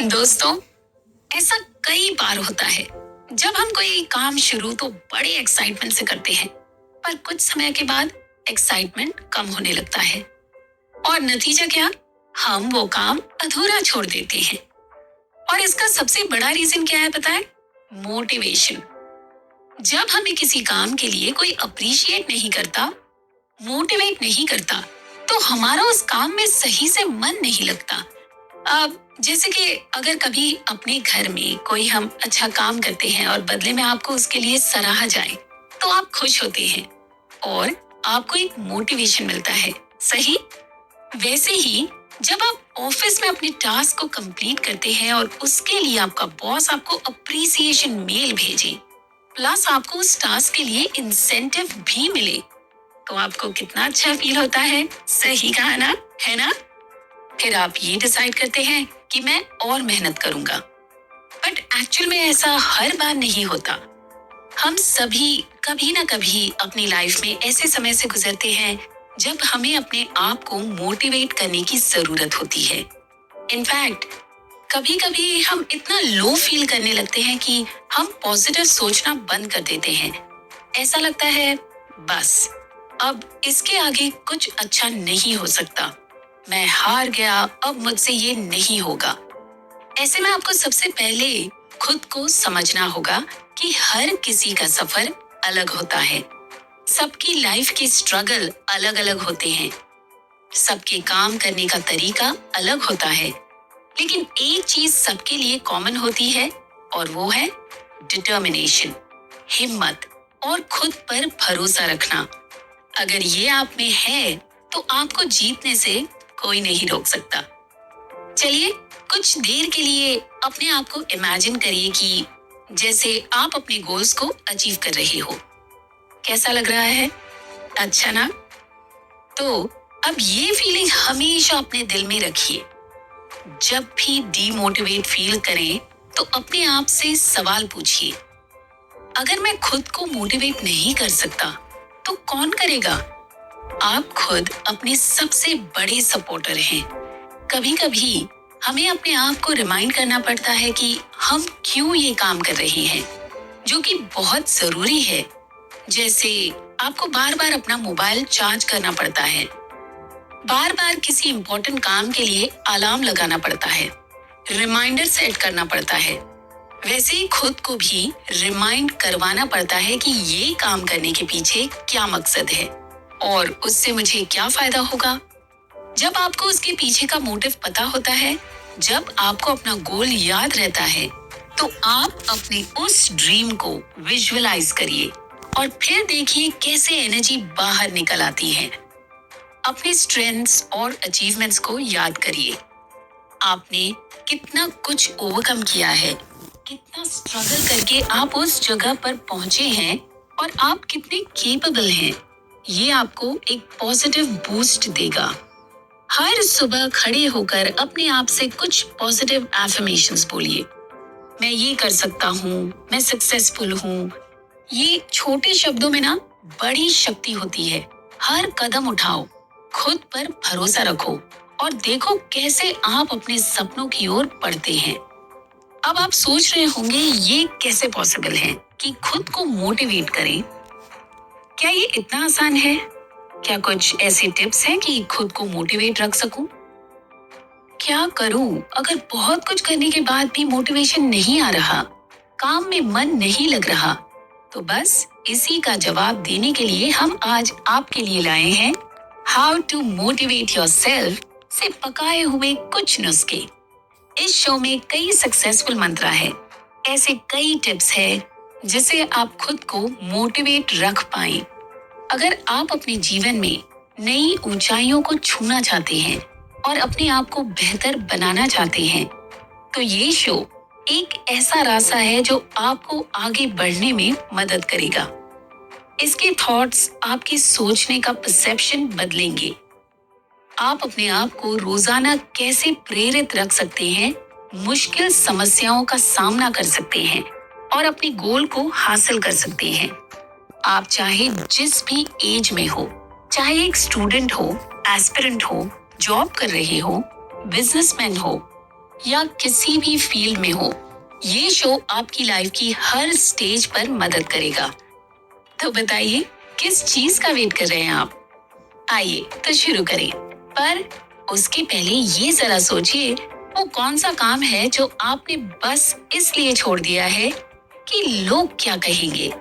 दोस्तों, ऐसा कई बार होता है जब हम कोई काम शुरू तो बड़े एक्साइटमेंट से करते हैं, पर कुछ समय के बाद एक्साइटमेंट कम होने लगता है और नतीजा क्या? हम वो काम अधूरा छोड़ देते हैं। और इसका सबसे बड़ा रीजन क्या है पता है? मोटिवेशन। जब हमें किसी काम के लिए कोई अप्रिशिएट नहीं करता, मोटिवेट नहीं करता, तो हमारा उस काम में सही से मन नहीं लगता। अब जैसे कि अगर कभी अपने घर में कोई हम अच्छा काम करते हैं और बदले में आपको उसके लिए सराहा जाए, तो आप खुश होते हैं और आपको एक मोटिवेशन मिलता है। सही वैसे ही जब आप ऑफिस में अपने टास्क को कंप्लीट करते हैं और उसके लिए आपका बॉस आपको अप्रिसिएशन मेल भेजे, प्लस आपको उस टास्क के लिए इंसेंटिव भी मिले, तो आपको कितना अच्छा फील होता है। सही कहा ना, है ना? फिर आप ये डिसाइड करते हैं कि मैं और मेहनत करूंगा। बट एक्चुअल में ऐसा हर बार नहीं होता। हम सभी कभी ना कभी अपनी लाइफ में ऐसे समय से गुजरते हैं जब हमें अपने आप को मोटिवेट करने की जरूरत होती है। इनफैक्ट कभी कभी हम इतना लो फील करने लगते हैं कि हम पॉजिटिव सोचना बंद कर देते हैं। ऐसा लगता है बस अब इसके आगे कुछ अच्छा नहीं हो सकता, मैं हार गया, अब मुझसे ये नहीं होगा। ऐसे में आपको सबसे पहले खुद को समझना होगा कि हर किसी का सफर अलग होता है। सबकी लाइफ के स्ट्रगल अलग अलग होते हैं। सबके काम करने का तरीका अलग होता है। लेकिन एक चीज सबके लिए कॉमन होती है और वो है डिटर्मिनेशन, हिम्मत और खुद पर भरोसा रखना। अगर ये आप में है तो आपको जीतने से कोई नहीं रोक सकता। चलिए कुछ देर के लिए अपने आप को इमेजिन करिए कि जैसे आप अपने गोल्स को अचीव कर रहे हो। कैसा लग रहा है? अच्छा ना? तो अब ये फीलिंग हमेशा अपने दिल में रखिए। जब भी डीमोटिवेट फील करें तो अपने आप से सवाल पूछिए, अगर मैं खुद को मोटिवेट नहीं कर सकता तो कौन करेगा? आप खुद अपने सबसे बड़े सपोर्टर हैं। कभी कभी हमें अपने आप को रिमाइंड करना पड़ता है कि हम क्यों ये काम कर रहे हैं, जो कि बहुत जरूरी है। जैसे आपको बार बार अपना मोबाइल चार्ज करना पड़ता है, बार बार किसी इम्पोर्टेंट काम के लिए अलार्म लगाना पड़ता है, रिमाइंडर सेट करना पड़ता है। वैसे ही खुद को भी रिमाइंड करवाना पड़ता है कि ये काम करने के पीछे क्या मकसद है और उससे मुझे क्या फायदा होगा। जब आपको उसके पीछे का मोटिव पता होता है, जब आपको अपना गोल याद रहता है, तो आप अपने उस ड्रीम को विजुअलाइज करिए और फिर देखिए कैसे एनर्जी बाहर निकल आती है। अपने स्ट्रेंथ्स और अचीवमेंट्स को याद करिए। आपने कितना कुछ ओवरकम किया है, कितना स्ट्रगल करके आप उस जगह पर पहुंचे हैं और आप कितने केपेबल हैं। ये आपको एक पॉजिटिव बूस्ट देगा। हर सुबह खड़े होकर अपने आप से कुछ पॉजिटिव एफर्मेशंस बोलिए। मैं ये कर सकता हूँ, मैं सक्सेसफुल हूँ। ये छोटे शब्दों में ना बड़ी शक्ति होती है। हर कदम उठाओ, खुद पर भरोसा रखो और देखो कैसे आप अपने सपनों की ओर बढ़ते हैं। अब आप सोच रहे होंगे ये कैसे पॉसिबल है कि खुद को मोटिवेट करें? क्या ये इतना आसान है? क्या कुछ ऐसे टिप्स हैं कि खुद को मोटिवेट रख सकूं? क्या करूं अगर बहुत कुछ करने के बाद भी मोटिवेशन नहीं आ रहा, काम में मन नहीं लग रहा? तो बस इसी का जवाब देने के लिए हम आज आपके लिए लाए हैं हाउ टू मोटिवेट योरसेल्फ से पकाए हुए कुछ नुस्खे। इस शो में कई सक्सेसफुल मंत्र है, ऐसे कई टिप्स है जिसे आप खुद को मोटिवेट रख पाएं। अगर आप अपने जीवन में नई ऊंचाइयों को छूना चाहते हैं और अपने आप को बेहतर बनाना चाहते हैं, तो ये शो एक ऐसा रास्ता है जो आपको आगे बढ़ने में मदद करेगा। इसके थॉट्स आपके सोचने का परसेप्शन बदलेंगे। आप अपने आप को रोजाना कैसे प्रेरित रख सकते हैं, मुश्किल समस्याओं का सामना कर सकते हैं और अपने गोल को हासिल कर सकते हैं। आप चाहे जिस भी एज में हो, चाहे एक स्टूडेंट हो, एस्पिरेंट हो, जॉब कर रहे हो, बिजनेसमैन हो, या किसी भी फील्ड में हो, ये शो आपकी लाइफ की हर स्टेज पर मदद करेगा। तो बताइए, किस चीज का वेट कर रहे हैं आप? आइए तो शुरू करें। पर उसके पहले ये जरा सोचिए, वो कौन सा काम है जो आपने बस इसलिए छोड़ दिया है कि लोग क्या कहेंगे।